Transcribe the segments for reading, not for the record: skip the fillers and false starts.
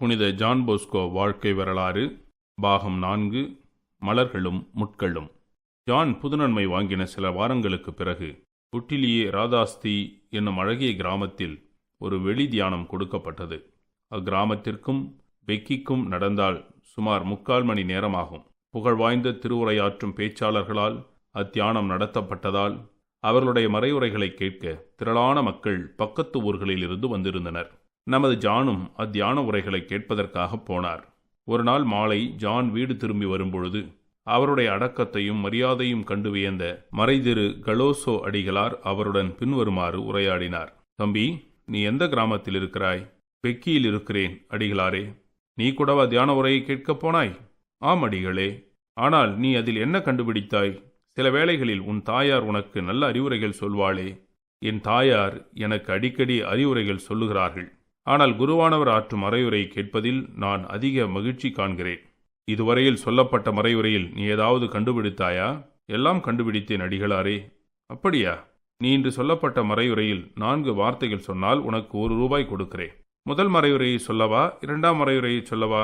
புனித John Bosco வாழ்க்கை வரலாறு பாகம் 4 மலர்களும் முட்களும். ஜான் புதுநன்மை வாங்கின சில வாரங்களுக்கு பிறகு புட்டிலியே ராதாஸ்தி என்னும் அழகிய கிராமத்தில் ஒரு வெளி தியானம் கொடுக்கப்பட்டது. அக்கிராமத்திற்கும் பெக்கிக்கும் நடந்தால் சுமார் 3/4 மணி நேரமாகும். புகழ்வாய்ந்த திருவுரையாற்றும் பேச்சாளர்களால் அத்தியானம் நடத்தப்பட்டதால் அவர்களுடைய மறைவுரைகளை கேட்க திரளான மக்கள் பக்கத்து ஊர்களில் இருந்து வந்திருந்தனர். நமது ஜானும் அத்தியான உரைகளை கேட்பதற்காக போனார். ஒரு நாள் மாலை ஜான் வீடு திரும்பி வரும்பொழுது அவருடைய அடக்கத்தையும் மரியாதையும் கண்டு வியந்த மறைதிரு கலோசோ அடிகளார் அவருடன் பின்வருமாறு உரையாடினார். தம்பி, நீ எந்த கிராமத்தில் இருக்கிறாய்? பெக்கியில் இருக்கிறேன் அடிகளாரே. நீ கூடவா தியான உரையை கேட்கப் போனாய்? ஆம் அடிகளே. ஆனால் நீ அதில் என்ன கண்டுபிடித்தாய்? சில வேளைகளில் உன் தாயார் உனக்கு நல்ல அறிவுரைகள் சொல்வாளே. என் தாயார் எனக்கு அடிக்கடி அறிவுரைகள் சொல்லுகிறார்கள். ஆனால் குருவானவர் ஆற்றும் மறையுரை கேட்பதில் நான் அதிக மகிழ்ச்சி காண்கிறேன். இதுவரையில் சொல்லப்பட்ட மறையுரையில் நீ ஏதாவது கண்டுபிடித்தாயா? எல்லாம் கண்டுபிடித்தேன் அடிகளாரே. அப்படியா? நீ இன்று சொல்லப்பட்ட மறையுரையில் 4 வார்த்தைகள் சொன்னால் உனக்கு 1 ரூபாய் கொடுக்கிறேன். முதல் மறையுரையை சொல்லவா, 2ஆம் மறையுரையை சொல்லவா?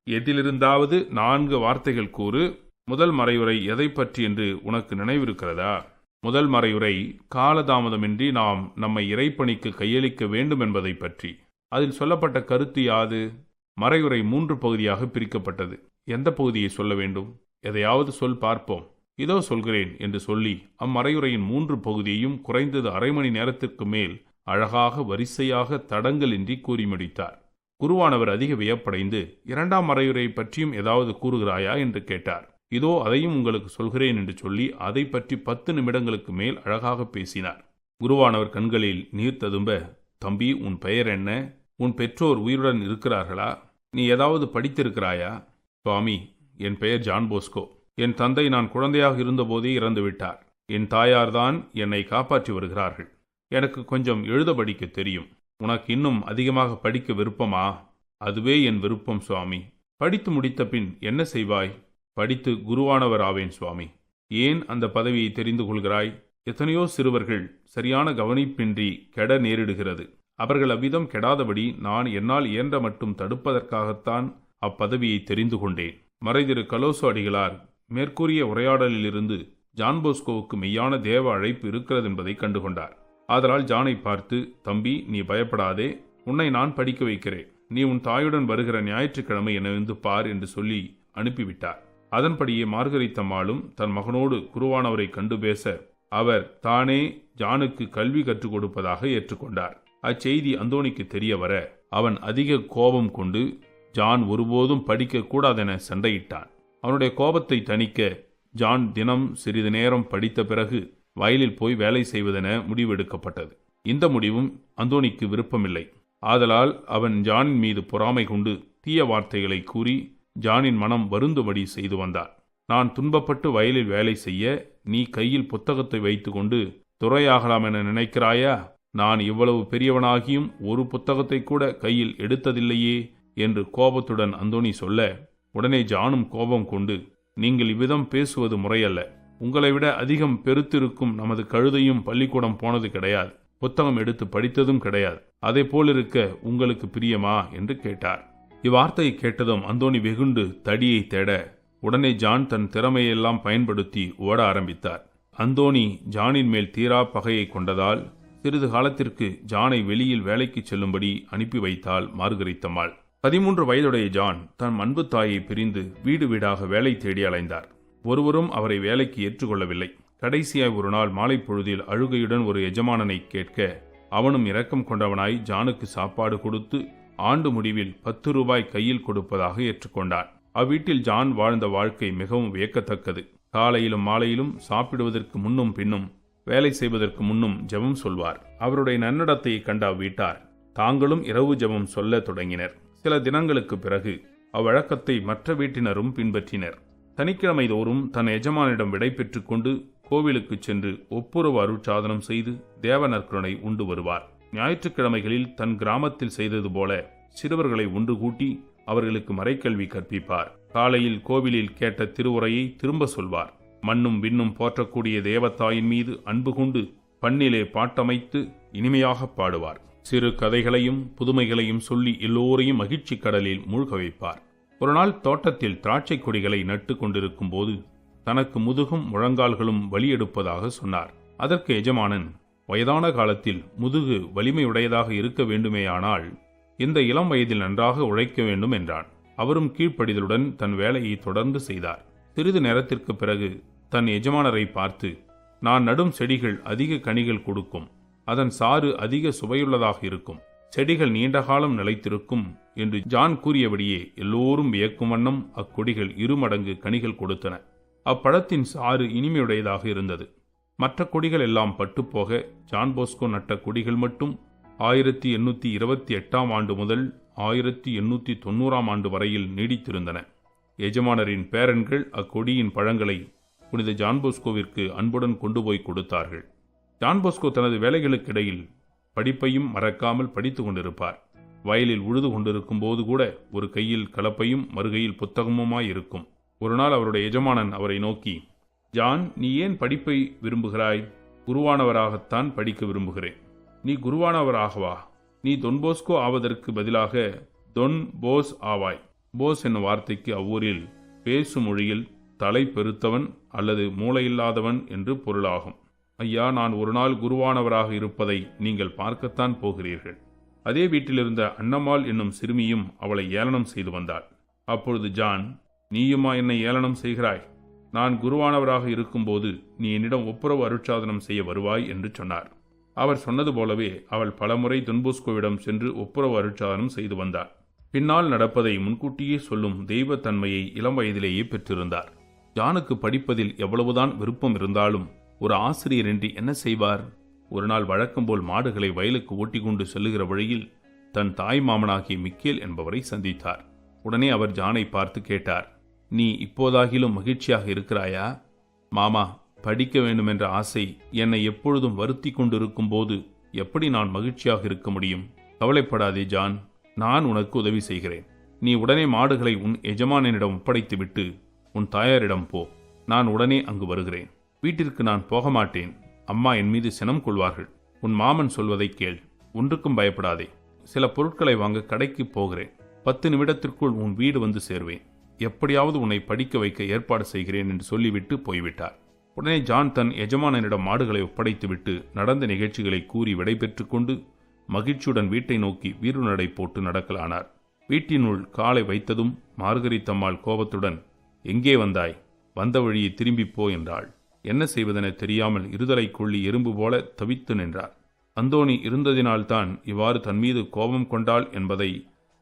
எதிலிருந்தாவது 4 வார்த்தைகள் கூறு. முதல் மறையுரை எதை பற்றி என்று உனக்கு நினைவிருக்கிறதா? முதல் மறையுரை காலதாமதமின்றி நாம் நம்மை இறைப்பணிக்கு கையளிக்க வேண்டும் என்பதை பற்றி. அதில் சொல்லப்பட்ட கருத்து யாது? மறையுரை 3 பகுதியாக பிரிக்கப்பட்டது. எந்த பகுதியை சொல்ல வேண்டும்? எதையாவது சொல் பார்ப்போம். இதோ சொல்கிறேன் என்று சொல்லி அம்மறையுரையின் 3 பகுதியையும் குறைந்தது அரை மணி நேரத்திற்கு மேல் அழகாக வரிசையாக தடங்கலின்றி கூறி முடித்தார். குருவானவர் அதிக வியப்படைந்து 2ஆம் மறையுரை பற்றியும் ஏதாவது கூறுகிறாயா என்று கேட்டார். இதோ அதையும் உங்களுக்கு சொல்கிறேன் என்று சொல்லி அதை பற்றி 10 நிமிடங்களுக்கு மேல் அழகாக பேசினார். குருவானவர் கண்களில் நீர் ததும்ப, தம்பி, உன் பெயர் என்ன? உன் பெற்றோர் உயிருடன் இருக்கிறார்களா? நீ ஏதாவது படித்திருக்கிறாயா? சுவாமி, என் பெயர் ஜான் போஸ்கோ. என் தந்தை நான் குழந்தையாக இருந்தபோதே இறந்துவிட்டார். என் தாயார்தான் என்னை காப்பாற்றி வருகிறார்கள். எனக்கு கொஞ்சம் எழுத படிக்க தெரியும். உனக்கு இன்னும் அதிகமாக படிக்க விருப்பமா? அதுவே என் விருப்பம் சுவாமி. படித்து முடித்த பின் என்ன செய்வாய்? படித்து குருவானவர் ஆவேன் சுவாமி. ஏன் அந்த பதவியை தெரிந்து கொள்கிறாய்? எத்தனையோ சிறுவர்கள் சரியான கவனிப்பின்றி கெட நேரிடுகிறது. அவர்கள் அவ்விதம் கெடாதபடி நான் என்னால் இயன்ற மட்டும் தடுப்பதற்காகத்தான் அப்பதவியை தெரிந்து கொண்டேன். மறைதிரு கலோசோ அடிகளார் மேற்கூறிய உரையாடலிலிருந்து ஜான் போஸ்கோவுக்கு மெய்யான தேவ அழைப்பு இருக்கிறது என்பதை கண்டுகொண்டார். ஆதலால் ஜானை பார்த்து, தம்பி, நீ பயப்படாதே, உன்னை நான் படிக்க வைக்கிறேன். நீ உன் தாயுடன் வருகிற ஞாயிற்றுக்கிழமை என்னை வந்து பார் என்று சொல்லி அனுப்பிவிட்டார். அதன்படியே மார்கரித்தம்மாளும் தன் மகனோடு குருவானவரை கண்டு பேச அவர் தானே ஜானுக்கு கல்வி கற்றுக் கொடுப்பதாக ஏற்றுக்கொண்டார். அச்செய்தி அந்தோணிக்கு தெரிய வர அவன் அதிக கோபம் கொண்டு ஜான் ஒருபோதும் படிக்கக்கூடாதென சண்டையிட்டான். அவனுடைய கோபத்தை தணிக்க ஜான் தினம் சிறிது நேரம் படித்த பிறகு வயலில் போய் வேலை செய்வதென முடிவெடுக்கப்பட்டது. இந்த முடிவும் அந்தோணிக்கு விருப்பமில்லை. ஆதலால் அவன் ஜானின் மீது பொறாமை கொண்டு தீய வார்த்தைகளை கூறி ஜானின் மனம் வருந்தும்படி செய்து வந்தான். நான் துன்பப்பட்டு வயலில் வேலை செய்ய நீ கையில் புத்தகத்தை வைத்துக்கொண்டு துறையாகலாம் என நினைக்கிறாயா? நான் இவ்வளவு பெரியவனாகியும் ஒரு புத்தகத்தை கூட கையில் எடுத்ததில்லையே என்று கோபத்துடன் அந்தோணி சொல்ல, உடனே ஜானும் கோபம் கொண்டு, நீங்கள் இவ்விதம் பேசுவது முறையல்ல. உங்களை விட அதிகம் பெருத்திருக்கும் நமது கழுதையும் பள்ளிக்கூடம் போனது கிடையாது. புத்தகம் எடுத்து படித்ததும் கிடையாது. அதே போலிருக்க உங்களுக்கு பிரியமா என்று கேட்டார். இவ்வார்த்தையை கேட்டதும் அந்தோணி வெகுண்டு தடியை தேட உடனே ஜான் தன் திறமையெல்லாம் பயன்படுத்தி ஓட ஆரம்பித்தார். அந்தோணி ஜானின் மேல் தீரா பகையை கொண்டதால் சிறிது காலத்திற்கு ஜானை வெளியில் வேலைக்கு செல்லும்படி அனுப்பி வைத்தாள் மார்கரித்தம்மாள். 13 வயதுடைய ஜான் தன் அன்பு தாயை பிரிந்து வீடு வீடாக வேலை தேடி அலைந்தார். ஒருவரும் அவரை வேலைக்கு ஏற்றுக்கொள்ளவில்லை. கடைசியாய் ஒரு நாள் மாலை பொழுதில் அழுகையுடன் ஒரு எஜமானனை கேட்க அவனும் இரக்கம் கொண்டவனாய் ஜானுக்கு சாப்பாடு கொடுத்து ஆண்டு முடிவில் 10 ரூபாய் கையில் கொடுப்பதாக ஏற்றுக்கொண்டான். அவ்வீட்டில் ஜான் வாழ்ந்த வாழ்க்கை மிகவும் வியக்கத்தக்கது. காலையிலும் மாலையிலும் சாப்பிடுவதற்கு முன்னும் பின்னும் வேலை செய்வதற்கு முன்னும் ஜெபம் சொல்வார். அவருடைய நன்னடத்தையை கண்ட அவ்வீட்டார் தாங்களும் இரவு ஜெபம் சொல்ல தொடங்கினர். சில தினங்களுக்கு பிறகு அவ்வழக்கத்தை மற்ற வீட்டினரும் பின்பற்றினர். சனிக்கிழமை தோறும் தன் எஜமானிடம் விடை பெற்றுக் கொண்டு கோவிலுக்கு சென்று ஒப்புரவு அருட்சாதனம் செய்து தேவ நற்கருணை உண்டு வருவார். ஞாயிற்றுக்கிழமைகளில் தன் கிராமத்தில் செய்தது போல சிறுவர்களை ஒன்று கூட்டி அவர்களுக்கு மறைக்கல்வி கற்பிப்பார். காலையில் கோவிலில் கேட்ட திருவுரையை திரும்ப சொல்வார். மண்ணும் விண்ணும் போற்றக்கூடிய தேவத்தாயின் மீது அன்பு கொண்டு பண்ணிலே பாட்டமைத்து இனிமையாக பாடுவார். சிறு கதைகளையும் புதுமைகளையும் சொல்லி எல்லோரையும் மகிழ்ச்சி கடலில் மூழ்க வைப்பார். ஒரு நாள் தோட்டத்தில் திராட்சை கொடிகளை நட்டு கொண்டிருக்கும் போது தனக்கு முதுகும் முழங்கால்களும் வலி எடுப்பதாக சொன்னார். அதற்கு எஜமானன், வயதான காலத்தில் முதுகு வலிமையுடையதாக இருக்க வேண்டுமேயானால் இந்த இளம் வயதில் நன்றாக உழைக்க வேண்டும் என்றான். அவரும் கீழ்ப்படிதலுடன் தன் வேலையை தொடர்ந்து செய்தார். சிறிது நேரத்திற்கு பிறகு தன் எஜமானரை பார்த்து, நான் நடும் செடிகள் அதிக கனிகள் கொடுக்கும், அதன் சாறு அதிக சுவையுள்ளதாக இருக்கும், செடிகள் நீண்ட காலம் நிலைத்திருக்கும் என்று ஜான் கூறியபடியே எல்லோரும் வியக்கும் வண்ணம் அக்கொடிகள் 2 மடங்கு கனிகள் கொடுத்தன. அப்பழத்தின் சாறு இனிமையுடையதாக இருந்தது. மற்ற கொடிகள் எல்லாம் பட்டுப்போக ஜான் போஸ்கோ நட்ட கொடிகள் மட்டும் 1828ஆம் ஆண்டு முதல் 1890ஆம் ஆண்டு வரையில் நீடித்திருந்தன. எஜமானரின் பேரன்கள் அக்கொடியின் பழங்களை புனித ஜான் போஸ்கோவிற்கு அன்புடன் கொண்டு போய் கொடுத்தார்கள். ஜான் போஸ்கோ தனது வேலைகளுக்கிடையில் படிப்பையும் மறக்காமல் படித்து கொண்டிருப்பார். வயலில் உழுது கொண்டிருக்கும் போது கூட ஒரு கையில் கலப்பையும் மறுகையில் புத்தகமுமாயிருக்கும். ஒரு நாள் அவருடைய எஜமானன் அவரை நோக்கி, ஜான், நீ ஏன் படிப்பை விரும்புகிறாய்? குருவானவராகத்தான் படிக்க விரும்புகிறேன். நீ குருவானவராகவா? நீ தொன்போஸ்கோ ஆவதற்கு பதிலாக தொன் போஸ் ஆவாய். போஸ் என்னும் வார்த்தைக்கு அவ்வூரில் பேசும் மொழியில் தலை பெருத்தவன் அல்லது மூளையில்லாதவன் என்று பொருளாகும். ஐயா, நான் ஒரு நாள் குருவானவராக இருப்பதை நீங்கள் பார்க்கத்தான் போகிறீர்கள். அதே வீட்டிலிருந்த அன்னம்மாள் என்னும் சிறுமியும் அவளை ஏளனம் செய்து வந்தாள். அப்பொழுது ஜான், நீயுமா என்னை ஏளனம் செய்கிறாய்? நான் குருவானவராக இருக்கும்போது நீ என்னிடம் ஒப்புரவு அருட்சாதனம் செய்ய வருவாய் என்று சொன்னார். அவர் சொன்னது போலவே அவள் பலமுறை தொன்போஸ்கோவிடம் சென்று ஒப்புரவு அருட்சாதனம் செய்து வந்தார். பின்னால் நடப்பதை முன்கூட்டியே சொல்லும் தெய்வத்தன்மையை இளம் வயதிலேயே பெற்றிருந்தார். ஜானுக்கு படிப்பதில் எவ்வளவுதான் விருப்பம் இருந்தாலும் ஒரு ஆசிரியரின்றி என்ன செய்வார்? ஒரு நாள் வழக்கம்போல் மாடுகளை வயலுக்கு ஓட்டிக்கொண்டு செல்லுகிற வழியில் தன் தாய் மாமனாகிய மிக்கேல் என்பவரை சந்தித்தார். உடனே அவர் ஜானை பார்த்து கேட்டார், நீ இப்போதாகிலும் மகிழ்ச்சியாக இருக்கிறாயா? மாமா, படிக்க வேண்டுமென்ற ஆசை என்னை எப்பொழுதும் வருத்தி கொண்டிருக்கும் போது எப்படி நான் மகிழ்ச்சியாக இருக்க முடியும்? கவலைப்படாதே ஜான், நான் உனக்கு உதவி செய்கிறேன். நீ உடனே மாடுகளை உன் எஜமானனிடம் ஒப்படைத்துவிட்டு உன் தாயாரிடம் போ. நான் உடனே அங்கு வருகிறேன். வீட்டிற்கு நான் போக மாட்டேன். அம்மா என் மீது சினம் கொள்வார்கள். உன் மாமன் சொல்வதை கேள். ஒன்றுக்கும் பயப்படாதே. சில பொருட்களை வாங்க கடைக்கு போகிறேன். 10 நிமிடத்திற்குள் உன் வீடு வந்து சேர்வேன். எப்படியாவது உன்னை படிக்க வைக்க ஏற்பாடு செய்கிறேன் என்று சொல்லிவிட்டு போய்விட்டார். உடனே ஜான் தன் எஜமானனிடம் மாடுகளை ஒப்படைத்துவிட்டு நடந்த நிகழ்ச்சிகளை கூறி விடைபெற்று கொண்டு மகிழ்ச்சியுடன் வீட்டை நோக்கி வீறுநடை போட்டு நடக்கலானார். வீட்டினுள் காலை வைத்ததும் மார்கரித்தம்மாள் கோபத்துடன், எங்கே வந்தாய்? வந்த வழியை திரும்பிப்போ என்றாள். என்ன செய்வதென தெரியாமல் இருதலை கொள்ளி எறும்பு போல தவித்து நின்றார். அந்தோணி இருந்ததினால்தான் இவ்வாறு தன்மீது கோபம் கொண்டாள் என்பதை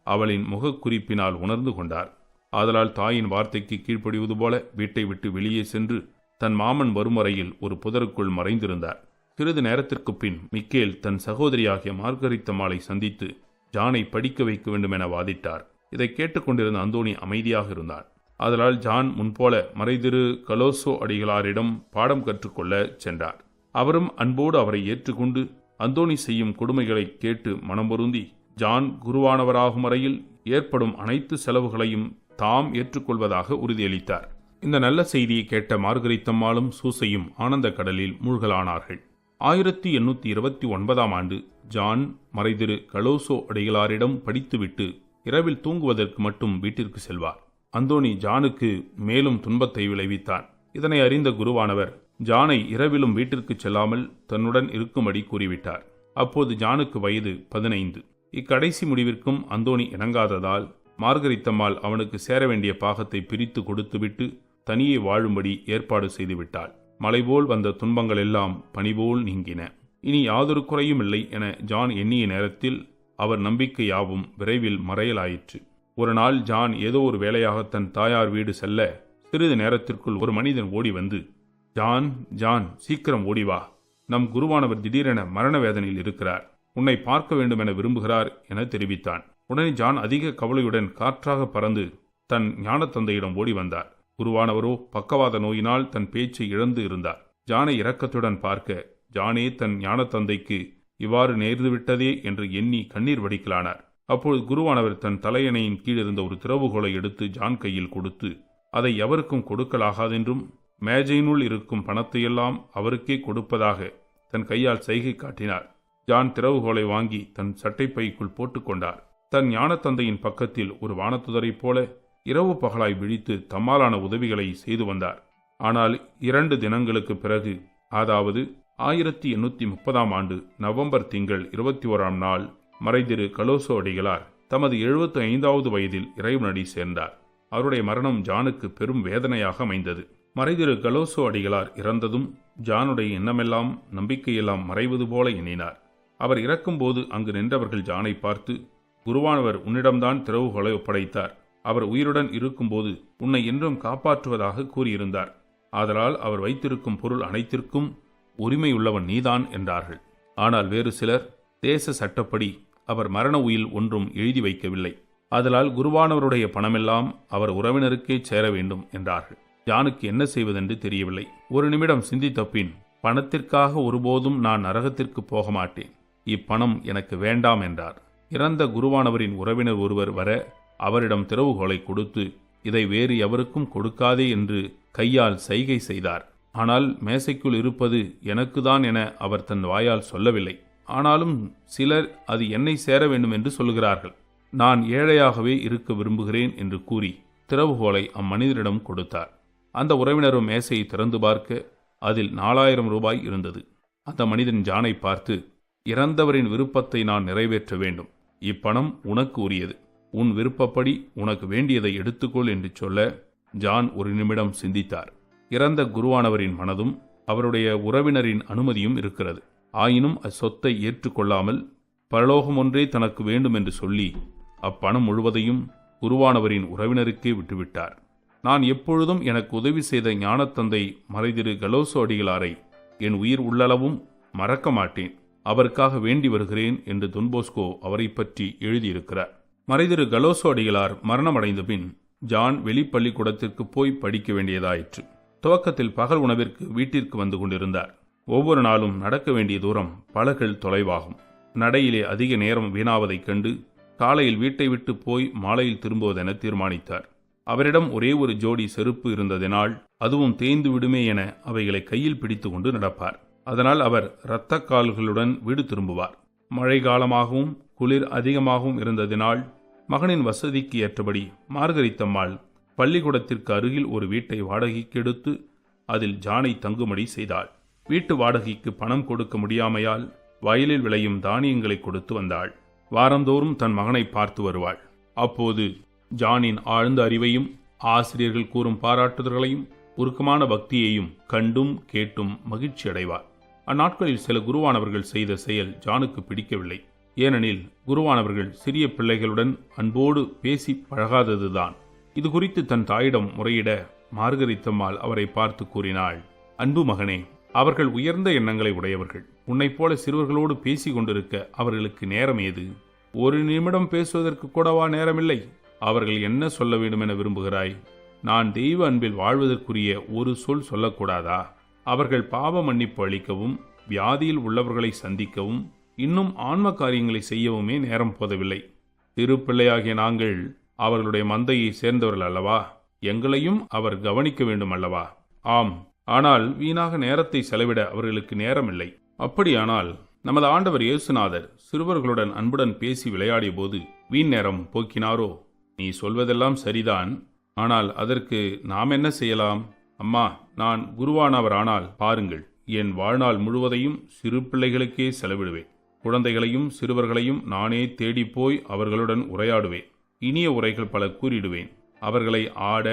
அவளின் முகக்குறிப்பினால் உணர்ந்து கொண்டார். ஆதலால் தாயின் வார்த்தைக்கு கீழ்ப்படிவது போல வீட்டை விட்டு வெளியே சென்று தன் மாமன் வரும் வரையில் ஒரு புதருக்குள் மறைந்திருந்தார். சிறிது நேரத்திற்கு பின் மிக்கேல் தன் சகோதரியாகிய மார்கரித்தம்மாளை சந்தித்து ஜானை படிக்க வைக்க வேண்டும் என வாதிட்டார். இதை கேட்டுக்கொண்டிருந்த அந்தோணி அமைதியாக இருந்தார். ஆதலால் ஜான் முன்போல மறைதிரு கலோசோ அடிகளாரிடம் பாடம் கற்றுக்கொள்ள சென்றார். அவரும் அன்போடு அவரை ஏற்றுக்கொண்டு அந்தோணி செய்யும் கொடுமைகளை கேட்டு மனம் பொருந்தி ஜான் குருவானவராகும் வரையில் ஏற்படும் அனைத்து செலவுகளையும் தாம் ஏற்றுக்கொள்வதாக உறுதியளித்தார். இந்த நல்ல செய்தியை கேட்ட மார்கரித்தம்மாளும் சூசையும் ஆனந்த கடலில் மூழ்கலானார்கள். 1829ஆம் ஆண்டு ஜான் மறைதிரு கலோசோ அடிகளாரிடம் படித்துவிட்டு இரவில் தூங்குவதற்கு மட்டும் வீட்டிற்கு செல்வார். அந்தோணி ஜானுக்கு மேலும் துன்பத்தை விளைவித்தான். இதனை அறிந்த குருவானவர் ஜானை இரவிலும் வீட்டிற்கு செல்லாமல் தன்னுடன் இருக்கும்படி கூறிவிட்டார். அப்போது ஜானுக்கு வயது 15. இக்கடைசி முடிவிற்கும் அந்தோணி இணங்காததால் மார்கரித்தம்மாள் அவனுக்கு சேர வேண்டிய பாகத்தை பிரித்து கொடுத்துவிட்டு தனியே வாழும்படி ஏற்பாடு செய்துவிட்டாள். மலைபோல் வந்த துன்பங்கள் எல்லாம் பனிபோல் நீங்கின. இனி யாதொரு குறையும் இல்லை என ஜான் எண்ணிய நேரத்தில் அவர் நம்பிக்கை யாவும் விரைவில் மறையலாயிற்று. ஒரு நாள் ஜான் ஏதோ ஒரு வேலையாக தன் தாயார் வீடு செல்ல சிறிது நேரத்திற்குள் ஒரு மனிதன் ஓடி வந்து, ஜான், ஜான், சீக்கிரம் ஓடிவா. நம் குருவானவர் திடீரென மரண வேதனையில் இருக்கிறார். உன்னை பார்க்க வேண்டும் என விரும்புகிறார் என தெரிவித்தான். உடனே ஜான் அதிக கவலையுடன் காற்றாக பறந்து தன் ஞான தந்தையிடம் ஓடி வந்தார். குருவானவரோ பக்கவாத நோயினால் தன் பேச்சை இழந்து இருந்தார். ஜானை இரக்கத்துடன் பார்க்க ஜானே தன் ஞான தந்தைக்கு இவ்வாறு நேர்ந்துவிட்டதே என்று எண்ணி கண்ணீர் வடிக்கலானார். அப்பொழுது குருவானவர் தன் தலையணையின் கீழ் இருந்த ஒரு திறவுகோலை எடுத்து ஜான் கையில் கொடுத்து, அதை எவருக்கும் கொடுக்கலாகாதென்றும் மேஜையினுள் இருக்கும் பணத்தையெல்லாம் அவருக்கே கொடுப்பதாக தன் கையால் சைகை காட்டினார். ஜான் திறவுகோலை வாங்கி தன் சட்டைப்பைக்குள் போட்டுக்கொண்டார். தன் ஞானத்தந்தையின் பக்கத்தில் ஒரு வானத்துதரைப் போல இரவு பகலாய் விழித்து தம்மாலான உதவிகளை செய்து வந்தார். ஆனால் 2 தினங்களுக்கு பிறகு, அதாவது 1830 ஆண்டு நவம்பர் திங்கள் 21 நாள், மறைதிரு கலோசோ அடிகளார் தமது 75வது வயதில் இறைவனடி சேர்ந்தார். அவருடைய மரணம் ஜானுக்கு பெரும் வேதனையாக அமைந்தது. மறைதிரு கலோசோ அடிகளார் இறந்ததும் ஜானுடைய எண்ணமெல்லாம் நம்பிக்கையெல்லாம் மறைவது போல எண்ணினார். அவர் இறக்கும்போது அங்கு நின்றவர்கள் ஜானை பார்த்து, குருவானவர் உன்னிடம்தான் திறவுகோலை ஒப்படைத்தார். அவர் உயிருடன் இருக்கும்போது உன்னை என்றும் காப்பாற்றுவதாக கூறியிருந்தார். ஆதலால் அவர் வைத்திருக்கும் பொருள் அனைத்திற்கும் உரிமையுள்ளவன் நீதான் என்றார்கள். ஆனால் வேறு சிலர், தேச சட்டப்படி அவர் மரண உயில் ஒன்றும் எழுதி வைக்கவில்லை, ஆதலால் குருவானவருடைய பணமெல்லாம் அவர் உறவினருக்கே சேர வேண்டும் என்றார்கள். ஜானுக்கு என்ன செய்வதென்று தெரியவில்லை. ஒரு நிமிடம் சிந்தித்த பின், பணத்திற்காக ஒருபோதும் நான் நரகத்திற்கு போக மாட்டேன், இப்பணம் எனக்கு வேண்டாம் என்றார். இறந்த குருவானவரின் உறவினர் ஒருவர் வர அவரிடம் திறவுகோலை கொடுத்து, இதை வேறு எவருக்கும் கொடுக்காதே என்று கையால் சைகை செய்தார். ஆனால் மேசைக்குள் இருப்பது எனக்குதான் என அவர் தன் வாயால் சொல்லவில்லை. ஆனாலும் சிலர் அது என்னை சேர வேண்டும் என்று சொல்கிறார்கள். நான் ஏழையாகவே இருக்க விரும்புகிறேன் என்று கூறி திறவுகோலை அம்மனிதரிடம் கொடுத்தார். அந்த உறவினரும் மேசையை திறந்து பார்க்க அதில் 4000 ரூபாய் இருந்தது. அந்த மனிதன் ஜானை பார்த்து, இறந்தவரின் விருப்பத்தை நான் நிறைவேற்ற வேண்டும், இப்பணம் உனக்கு உரியது, உன் விருப்பப்படி உனக்கு வேண்டியதை எடுத்துக்கொள் என்று சொல்ல, ஜான் ஒரு நிமிடம் சிந்தித்தார். இறந்த குருவானவரின் மனதும் அவருடைய உறவினரின் அனுமதியும் இருக்கிறது. ஆயினும் அச்சொத்தை ஏற்றுக்கொள்ளாமல் பரலோகம் ஒன்றே தனக்கு வேண்டும் என்று சொல்லி அப்பணம் முழுவதையும் குருவானவரின் உறவினருக்கே விட்டுவிட்டார். நான் எப்பொழுதும் எனக்கு உதவி செய்த ஞானத்தந்தை மறைதிரு கலோசோ அடிகளாரை என் உயிர் உள்ளளவும் மறக்க மாட்டேன், அவருக்காக வேண்டி வருகிறேன் என்று தொன்போஸ்கோ அவரை பற்றி எழுதியிருக்கிறார். மறைதிரு கலோசோ அடிகளார் மரணமடைந்த பின் ஜான் வெளிப்பள்ளிக்கூடத்திற்கு போய் படிக்க வேண்டியதாயிற்று. துவக்கத்தில் பகல் உணவிற்கு வீட்டிற்கு வந்து கொண்டிருந்தார். ஒவ்வொரு நாளும் நடக்க வேண்டிய தூரம் பலகள் தொலைவாகும். நடையிலே அதிக நேரம் வீணாவதைக் கண்டு காலையில் வீட்டை விட்டு போய் மாலையில் திரும்புவதென தீர்மானித்தார். அவரிடம் ஒரே ஒரு ஜோடி செருப்பு இருந்ததினால் அதுவும் தேய்ந்து விடுமே என அவைகளை கையில் பிடித்து கொண்டு நடப்பார். அதனால் அவர் இரத்த கால்களுடன் வீடு திரும்புவார். மழை காலமாகவும் குளிர் அதிகமாகவும் இருந்ததினால் மகனின் வசதிக்கு ஏற்றபடி மார்கரித்தம்மாள் பள்ளிக்கூடத்திற்கு அருகில் ஒரு வீட்டை வாடகைக்கு எடுத்து அதில் ஜானை தங்கும்படி செய்தாள். வீட்டு வாடகைக்கு பணம் கொடுக்க முடியாமையால் வயலில் விளையும் தானியங்களை கொடுத்து வந்தாள். வாரந்தோறும் தன் மகனை பார்த்து வருவாள். அப்போது ஜானின் ஆழ்ந்த அறிவையும் ஆசிரியர்கள் கூறும் பாராட்டுதல்களையும் உருக்கமான பக்தியையும் கண்டும் கேட்டும் மகிழ்ச்சி அடைவார். அந்நாட்களில் சில குருவானவர்கள் செய்த செயல் ஜானுக்கு பிடிக்கவில்லை. ஏனெனில் குருவானவர்கள் சிறிய பிள்ளைகளுடன் அன்போடு பேசி பழகாததுதான். இது குறித்து தன் தாயிடம் முறையிட மார்கரித்தம்மாள் அவரை பார்த்து கூறினாள், அன்பு மகனே, அவர்கள் உயர்ந்த எண்ணங்களை உடையவர்கள். உன்னைப் போல சிறுவர்களோடு பேசி கொண்டிருக்க அவர்களுக்கு நேரம் ஏது? ஒரு நிமிடம் பேசுவதற்கு கூடவா நேரமில்லை? அவர்கள் என்ன சொல்ல வேண்டும் என விரும்புகிறாய்? நான் தெய்வ அன்பில் வாழ்வதற்குரிய ஒரு சொல் சொல்லக்கூடாதா? அவர்கள் பாவ மன்னிப்பு அளிக்கவும், வியாதியில் உள்ளவர்களை சந்திக்கவும், இன்னும் ஆன்ம காரியங்களை செய்யவுமே நேரம் போதவில்லை. திருப்பிள்ளையாகிய நாங்கள் அவர்களுடைய மந்தையை சேர்ந்தவர்கள் அல்லவா? எங்களையும் அவர் கவனிக்க வேண்டும் அல்லவா? ஆம், ஆனால் வீணாக நேரத்தை செலவிட அவர்களுக்கு நேரமில்லை. அப்படியானால் நமது ஆண்டவர் இயேசுநாதர் சிறுவர்களுடன் அன்புடன் பேசி விளையாடிய போது வீண் நேரம் போக்கினாரோ? நீ சொல்வதெல்லாம் சரிதான், ஆனால் அதற்கு நாம் என்ன செய்யலாம்? அம்மா, நான் குருவானவரானால் பாருங்கள், என் வாழ்நாள் முழுவதையும் சிறு பிள்ளைகளுக்கே செலவிடுவேன். குழந்தைகளையும் சிறுவர்களையும் நானே தேடிப்போய் அவர்களுடன் உரையாடுவேன். இனிய உரைகள் பல கூறிடுவேன். அவர்களை ஆட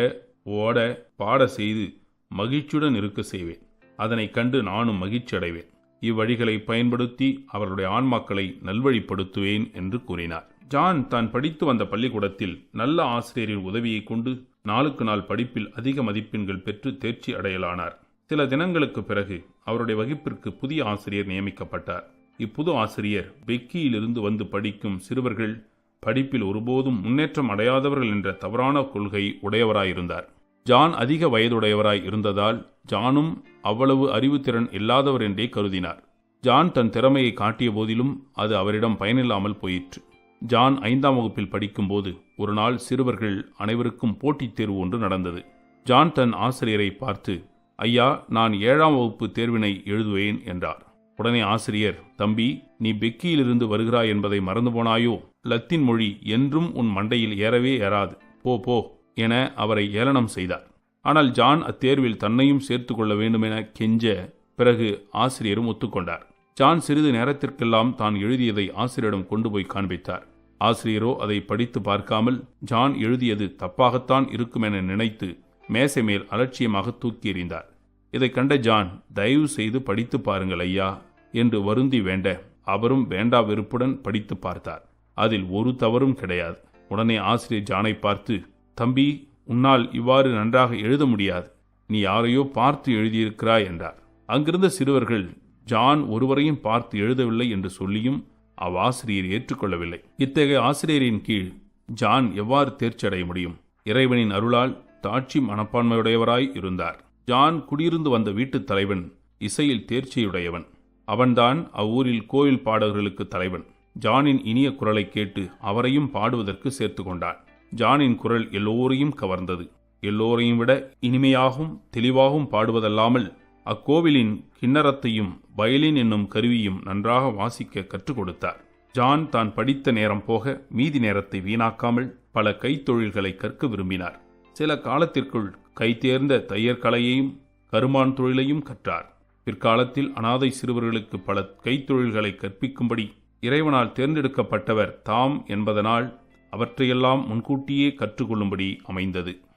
ஓட பாட செய்து மகிழ்ச்சியுடன் இருக்க செய்வேன். அதனை கண்டு நானும் மகிழ்ச்சி அடைவேன். இவ்வழிகளை பயன்படுத்தி அவர்களுடைய ஆன்மாக்களை நல்வழிப்படுத்துவேன் என்று கூறினார். ஜான் தான் படித்து வந்த பள்ளிக்கூடத்தில் நல்ல ஆசிரியரின் உதவியை கொண்டு நாளுக்கு நாள் படிப்பில் அதிக மதிப்பெண்கள் பெற்று தேர்ச்சி அடையலானார். சில தினங்களுக்கு பிறகு அவருடைய வகுப்பிற்கு புதிய ஆசிரியர் நியமிக்கப்பட்டார். இப்புது ஆசிரியர் பெக்கியிலிருந்து வந்து படிக்கும் சிறுவர்கள் படிப்பில் ஒருபோதும் முன்னேற்றம் அடையாதவர்கள் என்ற தவறான கொள்கை உடையவராயிருந்தார். ஜான் அதிக வயதுடையவராய் இருந்ததால் ஜானும் அவ்வளவு அறிவுத்திறன் இல்லாதவர் என்றே கருதினார். ஜான் தன் திறமையை காட்டிய போதிலும் அது அவரிடம் பயனில்லாமல் போயிற்று. ஜான் 5ஆம் வகுப்பில் படிக்கும்போது ஒரு நாள் சிறுவர்கள் அனைவருக்கும் போட்டித் தேர்வு ஒன்று நடந்தது. ஜான் தன் ஆசிரியரை பார்த்து, ஐயா, நான் 7ஆம் வகுப்பு தேர்வினை எழுதுவேன் என்றார். உடனே ஆசிரியர், தம்பி, நீ பெக்கியிலிருந்து வருகிறாய் என்பதை மறந்து போனாயோ? லத்தீன் மொழி என்றும் உன் மண்டையில் ஏறவே ஏறாது. போ போ என அவரை ஏளனம் செய்தார். ஆனால் ஜான் அத்தேர்வில் தன்னையும் சேர்த்து கொள்ள வேண்டுமென கெஞ்ச பிறகு ஆசிரியரும் ஒத்துக்கொண்டார். ஜான் சிறிது நேரத்திற்கெல்லாம் தான் எழுதியதை ஆசிரியரிடம் கொண்டு போய் காண்பித்தார். ஆசிரியரோ அதை படித்து பார்க்காமல் ஜான் எழுதியது தப்பாகத்தான் இருக்குமென நினைத்து மேசை மேல் அலட்சியமாக தூக்கி எறிந்தார். இதை கண்ட ஜான், தயவு செய்து படித்து பாருங்கள் ஐயா என்று வருந்தி வேண்ட அவரும் வேண்டா வெறுப்புடன் படித்து பார்த்தார். அதில் ஒரு தவறும் கிடையாது. உடனே ஆசிரியர் ஜானை பார்த்து, தம்பி, உன்னால் இவ்வாறு நன்றாக எழுத முடியாது. நீ யாரையோ பார்த்து எழுதியிருக்கிறாய் என்றார். அங்கிருந்த சிறுவர்கள் ஜான் ஒருவரையும் பார்த்து எழுதவில்லை என்று சொல்லியும் அவ்வாசிரியர் ஏற்றுக்கொள்ளவில்லை. இத்தகைய ஆசிரியரின் கீழ் ஜான் எவ்வாறு தேர்ச்சி அடைய முடியும்? இறைவனின் அருளால் தாட்சி மனப்பான்மையுடையவராய் இருந்தார். ஜான் குடியிருந்து வந்த வீட்டுத் தலைவன் இசையில் தேர்ச்சியுடையவன். அவன்தான் அவ்வூரில் கோயில் பாடகர்களுக்கு தலைவன். ஜானின் இனிய குரலை கேட்டு அவரையும் பாடுவதற்கு சேர்த்து கொண்டான். ஜானின் குரல் எல்லோரையும் கவர்ந்தது. எல்லோரையும் விட இனிமையாகவும் தெளிவாகவும் பாடுவதல்லாமல் அக்கோவிலின் கிண்ணறத்தையும் வயலின் என்னும் கருவியும் நன்றாக வாசிக்க கற்றுக் கொடுத்தார். ஜான் தான் படித்த நேரம் போக மீதி நேரத்தை வீணாக்காமல் பல கைத்தொழில்களை கற்க விரும்பினார். சில காலத்திற்குள் கைதேர்ந்த தையற்கலையையும் கருமான் தொழிலையும் கற்றார். பிற்காலத்தில் அனாதை சிறுவர்களுக்கு பல கைத்தொழில்களை கற்பிக்கும்படி இறைவனால் தேர்ந்தெடுக்கப்பட்டவர் தாம் என்பதனால் அவற்றையெல்லாம் முன்கூட்டியே கற்றுக்கொள்ளும்படி அமைந்தது.